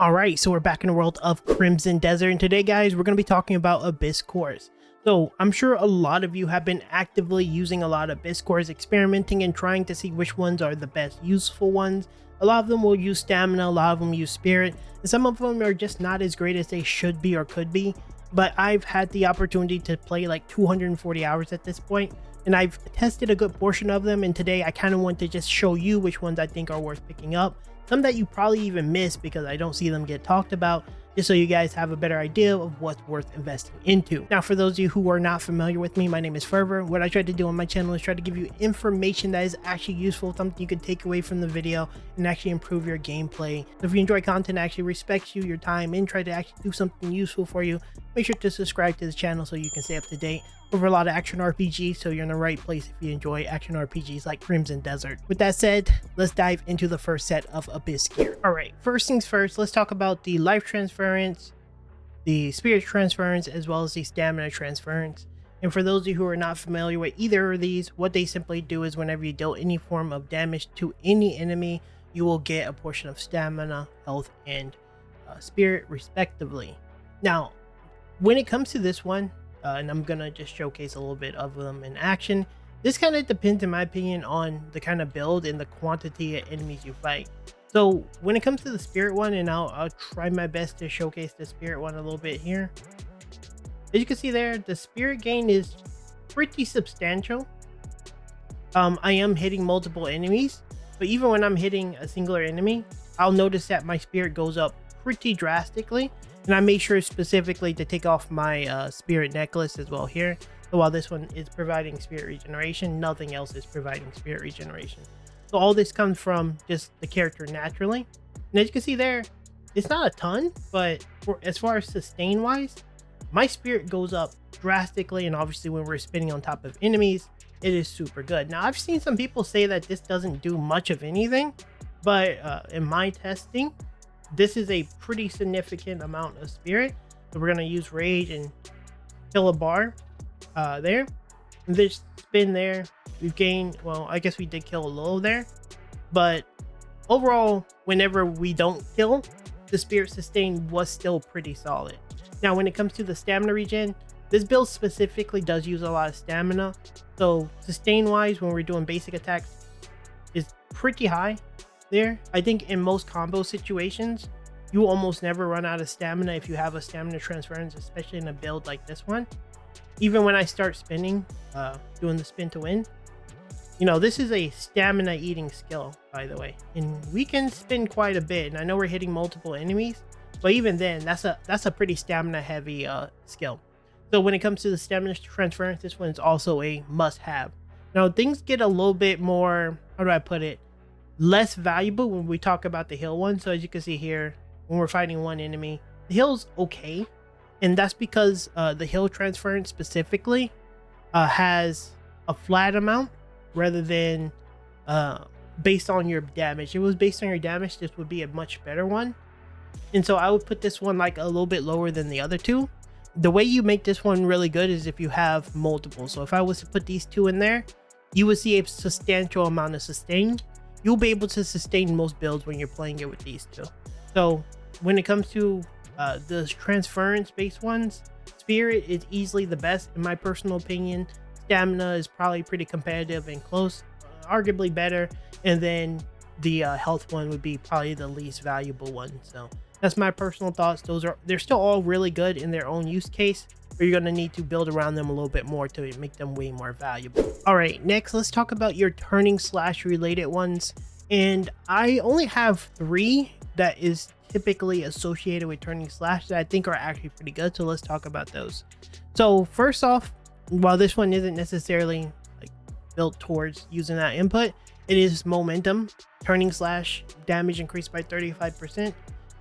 Alright, so we're back in the world of Crimson Desert, and today guys, we're going to be talking about Abyss Cores. So I'm sure a lot of you have been actively using a lot of Abyss Cores, experimenting and trying to see which ones are the best useful ones. A lot of them will use stamina, a lot of them use spirit, and some of them are just not as great as they should be or could be. But I've had the opportunity to play like 240 hours at this point, and I've tested a good portion of them, and today I kind of want to just show you which ones I think are worth picking up. Some that you probably even miss because I don't see them get talked about, just so you guys have a better idea of what's worth investing into. Now, for those of you who are not familiar with me, my name is Fervor. What I try to do on my channel is try to give you information that is actually useful, something you can take away from the video and actually improve your gameplay. So if you enjoy content that actually respects you, your time, and try to actually do something useful for you, make sure to subscribe to the channel so you can stay up to date over a lot of action RPGs, so you're in the right place if you enjoy action RPGs like Crimson Desert. With that said, let's dive into the first set of Abyss gear. Alright, first things first, let's talk about the life transference, the spirit transference, as well as the stamina transference. And for those of you who are not familiar with either of these, what they simply do is whenever you deal any form of damage to any enemy, you will get a portion of stamina, health, and spirit respectively. Now, when it comes to this one, and I'm gonna just showcase a little bit of them in action. This kind of depends, in my opinion, on the kind of build and the quantity of enemies you fight. So when it comes to the spirit one, and I'll try my best to showcase the spirit one a little bit here. As you can see there, the spirit gain is pretty substantial. I am hitting multiple enemies, but even when I'm hitting a singular enemy, I'll notice that my spirit goes up pretty drastically. And I made sure specifically to take off my spirit necklace as well here. So while this one is providing spirit regeneration, nothing else is providing spirit regeneration. So all this comes from just the character naturally. And as you can see there, it's not a ton, but as far as sustain wise, my spirit goes up drastically. And obviously when we're spinning on top of enemies, it is super good. Now I've seen some people say that this doesn't do much of anything, but in my testing, this is a pretty significant amount of spirit. So we're going to use rage and kill a bar there. And this spin there, we've gained, well, I guess we did kill a low there. But overall, whenever we don't kill, the spirit sustain was still pretty solid. Now, when it comes to the stamina regen, this build specifically does use a lot of stamina. So sustain wise, when we're doing basic attacks, is pretty high there. I think in most combo situations, you almost never run out of stamina if you have a stamina transference, especially in a build like this one. Even when I start spinning, doing the spin to win, you know, this is a stamina eating skill, by the way, and we can spin quite a bit. And I know we're hitting multiple enemies, but even then, that's a pretty stamina heavy skill. So when it comes to the stamina transference, this one is also a must have. Now things get a little bit more, how do I put it, less valuable when we talk about the heal one. So as you can see here, when we're fighting one enemy, the heal's okay, and that's because the heal transference specifically has a flat amount rather than based on your damage. If it was based on your damage, this would be a much better one, and so I would put this one like a little bit lower than the other two. The way you make this one really good is if you have multiple. So if I was to put these two in there, you would see a substantial amount of sustain. You'll be able to sustain most builds when you're playing it with these two. So when it comes to the transference based ones, spirit is easily the best in my personal opinion. Stamina is probably pretty competitive and close, arguably better, and then the health one would be probably the least valuable one. So that's my personal thoughts. They're still all really good in their own use case, but you're going to need to build around them a little bit more to make them way more valuable. All right, next let's talk about your turning slash related ones, and I only have 3 that is typically associated with turning slash that I think are actually pretty good. So let's talk about those. So first off, while this one isn't necessarily like built towards using that input, it is momentum. Turning slash damage increased by 35%.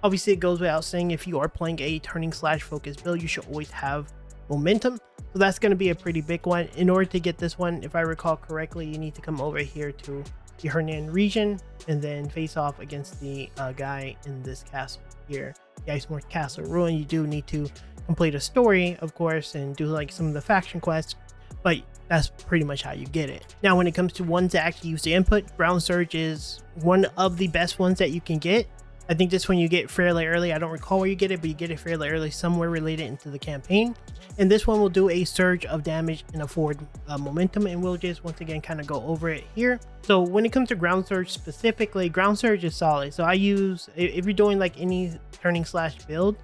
Obviously it goes without saying, if you are playing a turning slash focused build, you should always have momentum. So that's going to be a pretty big one. In order to get this one, if I recall correctly, you need to come over here to the Hernan region and then face off against the guy in this castle here, the Icemore Castle Ruin. You do need to complete a story, of course, and do like some of the faction quests, but that's pretty much how you get it. Now, when it comes to ones that actually use the input, Ground Surge is one of the best ones that you can get. I think this one you get fairly early. I don't recall where you get it, but you get it fairly early somewhere related into the campaign. And this one will do a surge of damage and a forward momentum, and we'll just once again kind of go over it here. So when it comes to ground surge specifically, ground surge is solid. So I use, if you're doing like any turning slash build,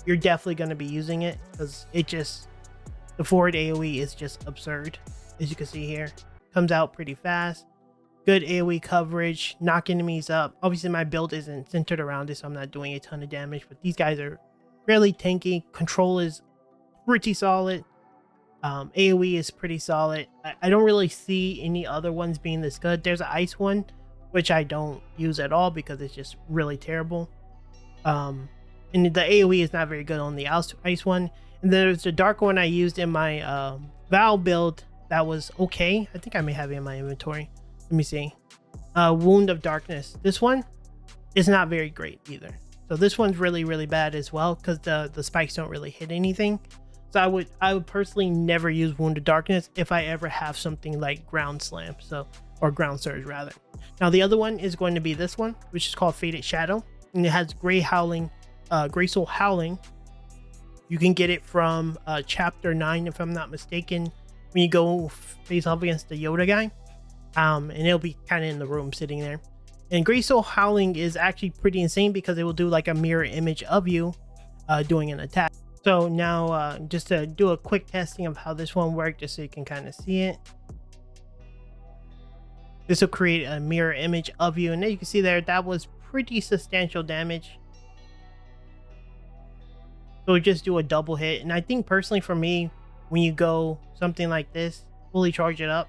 you're definitely going to be using it because it just, the forward AoE is just absurd. As you can see here, comes out pretty fast. Good AoE coverage, knock enemies up. Obviously my build isn't centered around it, so I'm not doing a ton of damage, but these guys are fairly tanky. Control is pretty solid. AoE is pretty solid. I don't really see any other ones being this good. There's an ice one, which I don't use at all because it's just really terrible. And the AoE is not very good on the ice one. And then there's the dark one I used in my Val build that was okay. I think I may have it in my inventory. Let me see. Wound of Darkness. This one is not very great either. So this one's really bad as well because the spikes don't really hit anything. So I would personally never use Wound of Darkness if I ever have something like Ground Slam, or Ground Surge rather. Now the other one is going to be this one, which is called Faded Shadow, and it has Grey Soul Howling. You can get it from chapter 9 if I'm not mistaken, when you go face off against the Yoda guy. And it'll be kind of in the room sitting there. And Grey Soul Howling is actually pretty insane because it will do like a mirror image of you doing an attack. So now just to do a quick testing of how this one worked, just so you can kind of see it. This will create a mirror image of you, and then you can see there that was pretty substantial damage. So just do a double hit, and I think personally for me, when you go something like this, fully charge it up,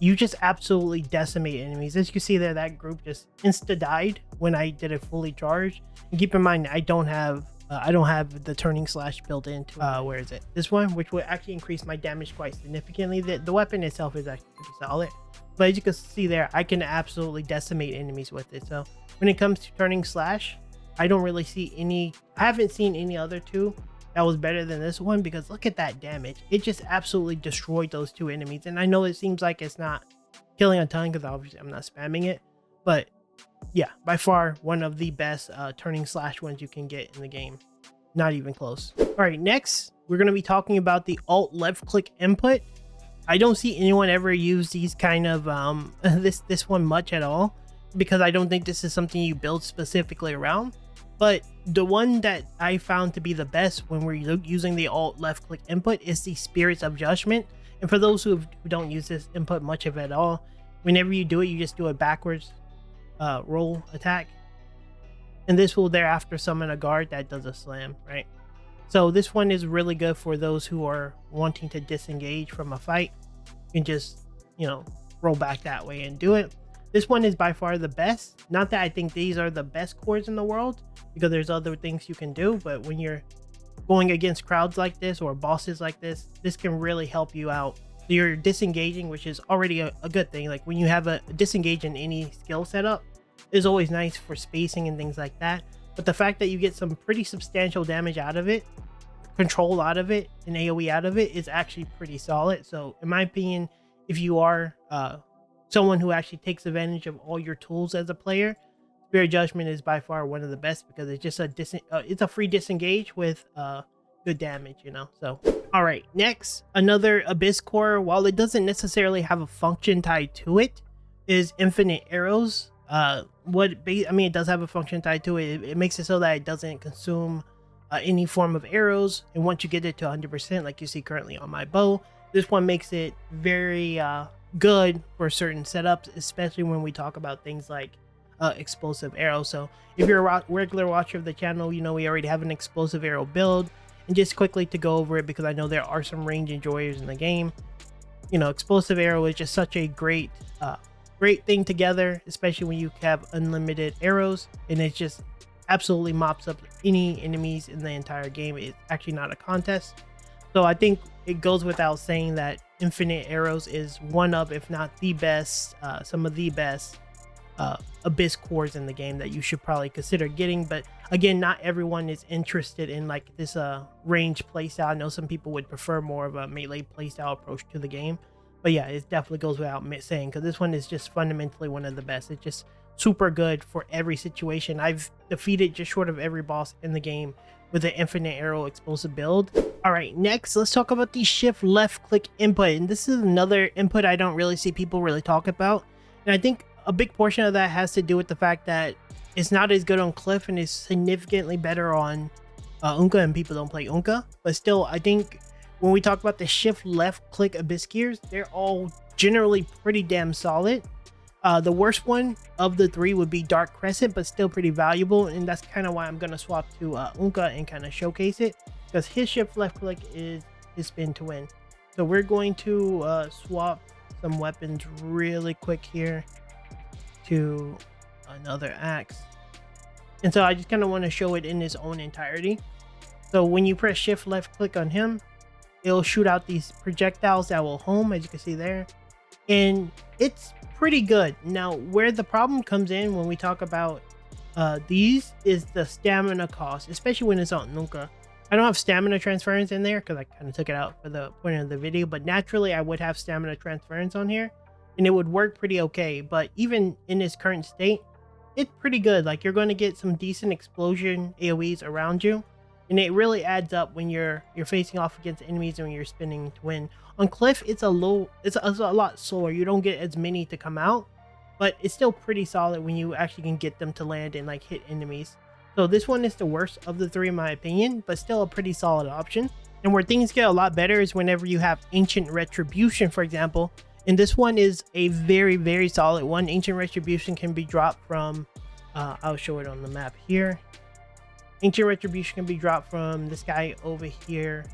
you just absolutely decimate enemies. As you can see there, that group just insta died when I did it fully charged. And keep in mind, I don't have the turning slash built into where is it? This one, which will actually increase my damage quite significantly. The weapon itself is actually pretty solid, but as you can see there, I can absolutely decimate enemies with it. So when it comes to turning slash, I don't really see any. I haven't seen any other two that was better than this one, because look at that damage. It just absolutely destroyed those two enemies. And I know it seems like it's not killing a ton because obviously I'm not spamming it, but yeah, by far one of the best turning slash ones you can get in the game. Not even close. All right, next we're going to be talking about the alt left click input. I don't see anyone ever use these kind of this one much at all, because I don't think this is something you build specifically around. But the one that I found to be the best when we're using the alt left click input is the Spirits of Judgment. And for those who don't use this input much of it at all, whenever you do it, you just do a backwards roll attack, and this will thereafter summon a guard that does a slam, right? So this one is really good for those who are wanting to disengage from a fight and just, you know, roll back that way and do it. This one is by far the best. Not that I think these are the best cores in the world, because there's other things you can do, but when you're going against crowds like this or bosses like this, this can really help you out. So you're disengaging, which is already a good thing. Like when you have a disengage in any skill setup, is always nice for spacing and things like that. But the fact that you get some pretty substantial damage out of it, control out of it, and AoE out of it is actually pretty solid. So in my opinion, if you are someone who actually takes advantage of all your tools as a player, Spirit Judgment is by far one of the best, because it's just it's a free disengage with good damage, you know. So all right, next, another Abyss core. While it doesn't necessarily have a function tied to it, is Infinite Arrows. I mean, it does have a function tied to it. It makes it so that it doesn't consume any form of arrows, and once you get it to 100%, like you see currently on my bow, this one makes it very good for certain setups, especially when we talk about things like explosive arrow. So if you're a regular watcher of the channel, you know we already have an explosive arrow build. And just quickly to go over it, because I know there are some range enjoyers in the game, you know, explosive arrow is just such a great thing together, especially when you have unlimited arrows, and it just absolutely mops up any enemies in the entire game. It's actually not a contest. So I think it goes without saying that Infinite Arrows is one of, if not the best, some of the best Abyss cores in the game that you should probably consider getting. But again, not everyone is interested in like this range playstyle. I know some people would prefer more of a melee playstyle approach to the game, but yeah, it definitely goes without saying, because this one is just fundamentally one of the best. It's just super good for every situation. I've defeated just short of every boss in the game with an infinite arrow explosive build. All right, next let's talk about the shift left click input, and this is another input I don't really see people really talk about, and I think a big portion of that has to do with the fact that it's not as good on Cliff and is significantly better on Unka, and people don't play Unka. But still, I think when we talk about the shift left click Abyss gears, they're all generally pretty damn solid. The worst one of the three would be Dark Crescent, but still pretty valuable, and that's kind of why I'm going to swap to Unka and kind of showcase it, because his shift left click is his spin to win. So we're going to swap some weapons really quick here to another axe, and so I just kind of want to show it in its own entirety. So when you press shift left click on him, it'll shoot out these projectiles that will home, as you can see there, and it's pretty good. Now where the problem comes in when we talk about these is the stamina cost, especially when it's on Nunca. I don't have stamina transference in there because I kind of took it out for the point of the video, but naturally I would have stamina transference on here and it would work pretty okay. But even in its current state, it's pretty good. Like, you're going to get some decent explosion AoEs around you, and it really adds up when you're facing off against enemies and when you're spinning to win. On Cliff, it's a lot slower. You don't get as many to come out, but it's still pretty solid when you actually can get them to land and like hit enemies. So this one is the worst of the three in my opinion, but still a pretty solid option. And where things get a lot better is whenever you have Ancient Retribution, for example. And this one is a very, very solid one. Ancient Retribution can be dropped from, I'll show it on the map here. Ancient Retribution can be dropped from this guy over here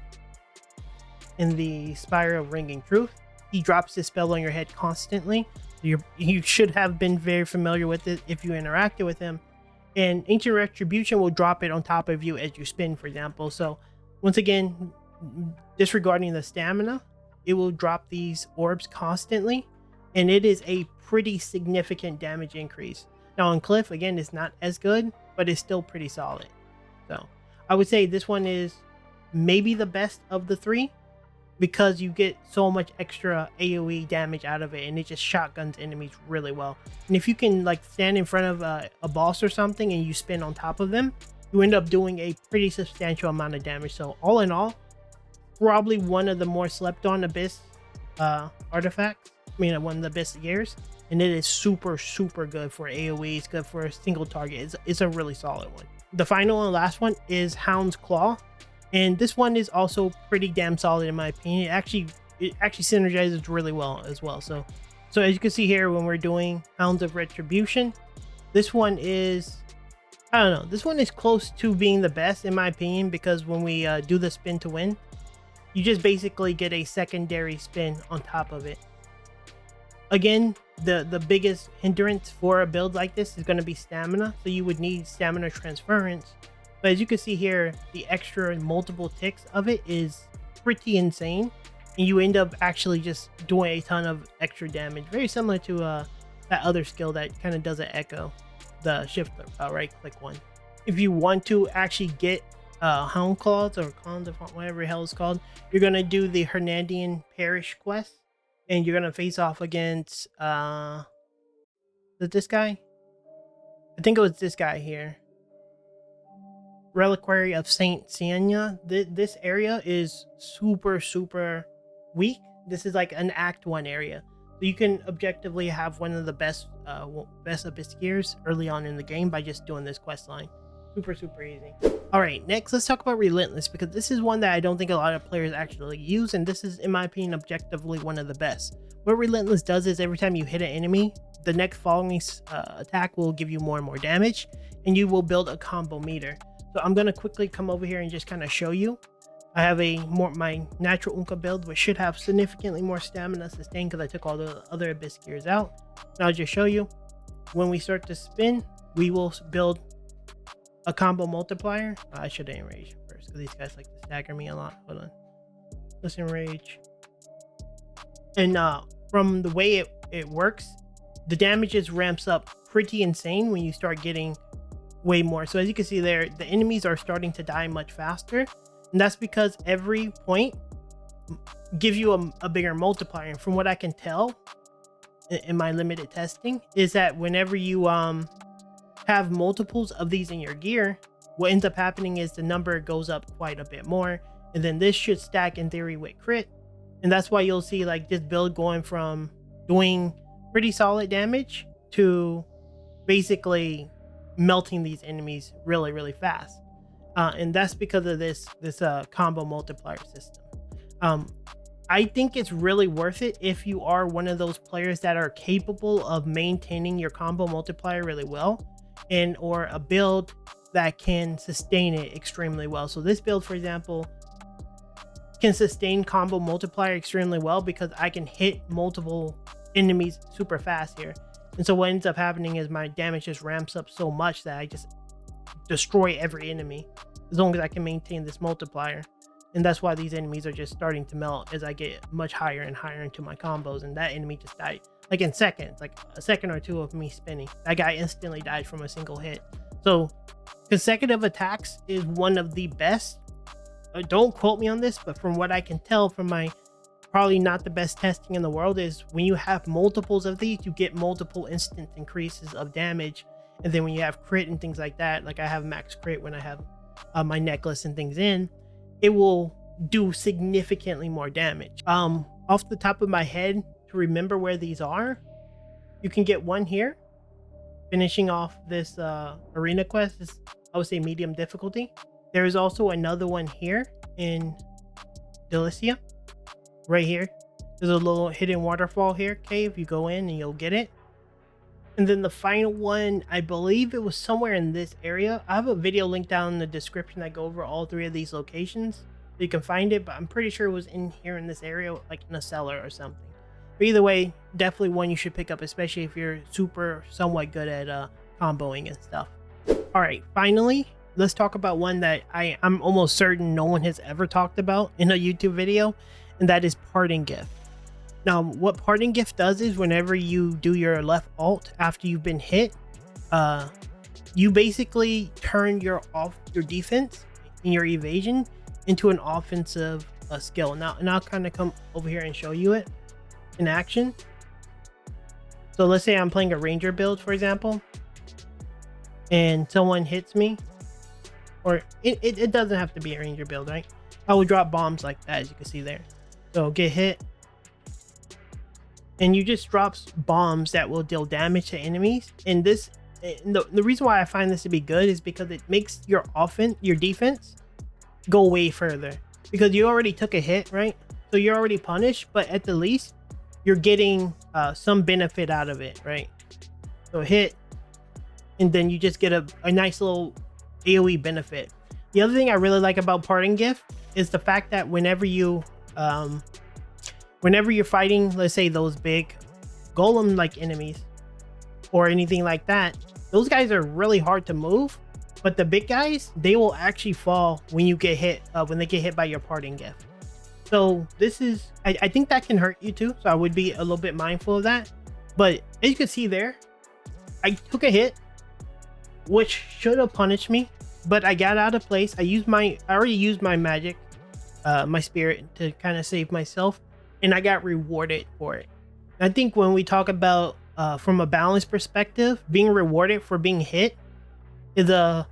in the Spire of Ringing Truth. He drops this spell on your head constantly. You should have been very familiar with it if you interacted with him. And Ancient Retribution will drop it on top of you as you spin, for example. So once again, disregarding the stamina, it will drop these orbs constantly, and it is a pretty significant damage increase. Now on Cliff, again, it's not as good, but it's still pretty solid. So I would say this one is maybe the best of the three, because you get so much extra AoE damage out of it, and it just shotguns enemies really well. And if you can like stand in front of a boss or something and you spin on top of them, you end up doing a pretty substantial amount of damage. So all in all, probably one of the more slept on Abyss artifacts. I mean, one of the best gears, and it is super good for AoE. It's good for a single target. It's a really solid one. The final and last one is Hound's Claw, and this one is also pretty damn solid in my opinion. It actually synergizes really well as well. So as you can see here, when we're doing Hounds of Retribution, this one is, I don't know, this one is close to being the best in my opinion, because when we do the spin to win, you just basically get a secondary spin on top of it. Again, the biggest hindrance for a build like this is going to be stamina, so you would need stamina transference. But as you can see here, the extra multiple ticks of it is pretty insane, and you end up actually just doing a ton of extra damage, very similar to that other skill that kind of does an echo, the shift right click one. If you want to actually get Hound Claws or whatever the hell it's called, you're gonna do the Hernandian Parish quest, and you're gonna face off against is it this guy? I think it was this guy here, Reliquary of Saint Sienna. This area is super weak. This is like an Act 1 area, so you can objectively have one of the best Abyss gears early on in the game by just doing this quest line. Super easy. All right, next let's talk about Relentless, because this is one that I don't think a lot of players actually use, and this is, in my opinion, objectively one of the best. What Relentless does is every time you hit an enemy, the next following attack will give you more and more damage, and you will build a combo meter. So I'm going to quickly come over here and just kind of show you. I have my natural Unka build, which should have significantly more stamina sustain because I took all the other Abyss gears out. And I'll just show you. When we start to spin, we will build a combo multiplier. I should enrage first because these guys like to stagger me a lot. Hold on. Let's enrage. And from the way it works, the damage just ramps up pretty insane when you start getting way more. So as you can see there, the enemies are starting to die much faster, and that's because every point gives you a bigger multiplier. And from what I can tell, in my limited testing is that whenever you have multiples of these in your gear, what ends up happening is the number goes up quite a bit more, and then this should stack in theory with crit. And that's why you'll see like this build going from doing pretty solid damage to basically melting these enemies really fast. And that's because of this combo multiplier system. I think it's really worth it if you are one of those players that are capable of maintaining your combo multiplier really well, and or a build that can sustain it extremely well. So this build, for example, can sustain combo multiplier extremely well because I can hit multiple enemies super fast here. And so what ends up happening is my damage just ramps up so much that I just destroy every enemy as long as I can maintain this multiplier. And that's why these enemies are just starting to melt as I get much higher and higher into my combos. And that enemy just died like in seconds, like a second or two of me spinning. That guy instantly died from a single hit. So consecutive attacks is one of the best. Don't quote me on this, but from what I can tell from my probably not the best testing in the world, is when you have multiples of these, you get multiple instant increases of damage. And then when you have crit and things like that, like I have max crit when I have my necklace and things in, it will do significantly more damage. Off the top of my head, to remember where these are, you can get one here, finishing off this arena quest. Is, I would say, medium difficulty. There is also another one here in Delicia, right here. There's a little hidden waterfall here, cave. You go in and you'll get it. And then the final one, I believe it was somewhere in this area. I have a video linked down in the description that go over all three of these locations, so you can find it, but I'm pretty sure it was in here in this area, like in a cellar or something. But either way, definitely one you should pick up, especially if you're somewhat good at comboing and stuff. All right, finally, let's talk about one that I'm almost certain no one has ever talked about in a YouTube video, and that is Parting Gift. Now, what Parting Gift does is whenever you do your left alt after you've been hit, you basically turn your defense and your evasion into an offensive skill. Now, and I'll kind of come over here and show you it in action. So let's say I'm playing a ranger build, for example, and someone hits me, or it doesn't have to be a ranger build, right? I will drop bombs like that, as you can see there. So get hit, and you just drop bombs that will deal damage to enemies. And this, the reason why I find this to be good is because it makes your defense go way further, because you already took a hit, right? So you're already punished, but at the least you're getting some benefit out of it, right? So hit, and then you just get a nice little AoE benefit. The other thing I really like about Parting Gift is the fact that whenever you're fighting, let's say those big golem like enemies or anything like that, those guys are really hard to move, but the big guys, they will actually fall when you get hit, when they get hit by your Parting Gift. So this is, I think that can hurt you too, so I would be a little bit mindful of that. But as you can see there, I took a hit which should have punished me, but I got out of place. I already used my magic, my spirit, to kind of save myself, and I got rewarded for it. I think when we talk about from a balance perspective, being rewarded for being hit is a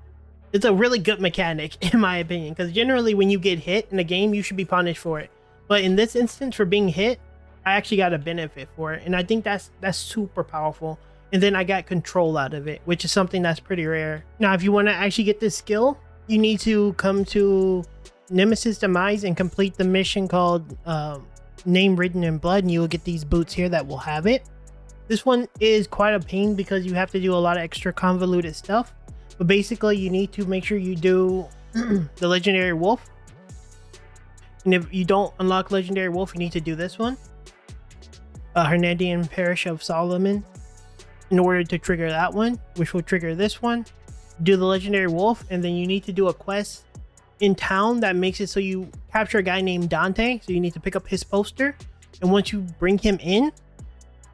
really good mechanic in my opinion, because generally when you get hit in a game, you should be punished for it. But in this instance, for being hit, I actually got a benefit for it, and I think that's super powerful. And then I got control out of it, which is something that's pretty rare. Now, if you want to actually get this skill, you need to come to Nemesis Demise and complete the mission called Name Written in Blood, and you will get these boots here that will have it. This one is quite a pain because you have to do a lot of extra convoluted stuff. But basically, you need to make sure you do the Legendary Wolf. And if you don't unlock Legendary Wolf, you need to do this one. Hernandian Parish of Solomon, in order to trigger that one, which will trigger this one. Do the Legendary Wolf, and then you need to do a quest in town that makes it so you capture a guy named Dante. So you need to pick up his poster, and once you bring him in,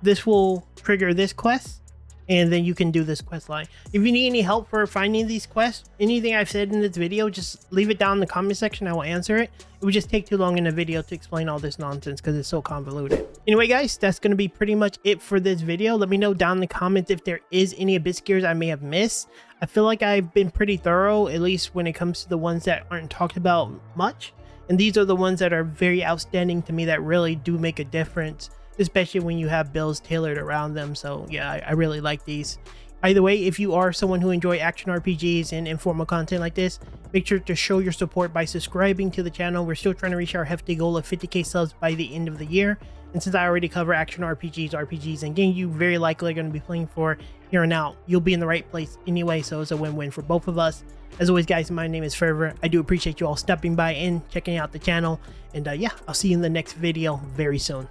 this will trigger this quest. and then you can do this quest line. If you need any help for finding these quests, anything I've said in this video, just leave it down in the comment section. I will answer it. It would just take too long in a video to explain all this nonsense because it's so convoluted. Anyway guys, that's going to be pretty much it for this video. Let me know down in the comments if there is any abyss gears I may have missed. I feel like I've been pretty thorough, at least when it comes to the ones that aren't talked about much, and these are the ones that are very outstanding to me that really do make a difference, especially when you have builds tailored around them. So yeah, I really like these. Either way, if you are someone who enjoy action RPGs and informal content like this, make sure to show your support by subscribing to the channel. We're still trying to reach our hefty goal of 50k subs by the end of the year. And since I already cover action RPGs, and games you very likely are going to be playing for here and out, you'll be in the right place anyway, so it's a win-win for both of us. As always guys, my name is Fervor. I do appreciate you all stopping by and checking out the channel. And yeah, I'll see you in the next video very soon.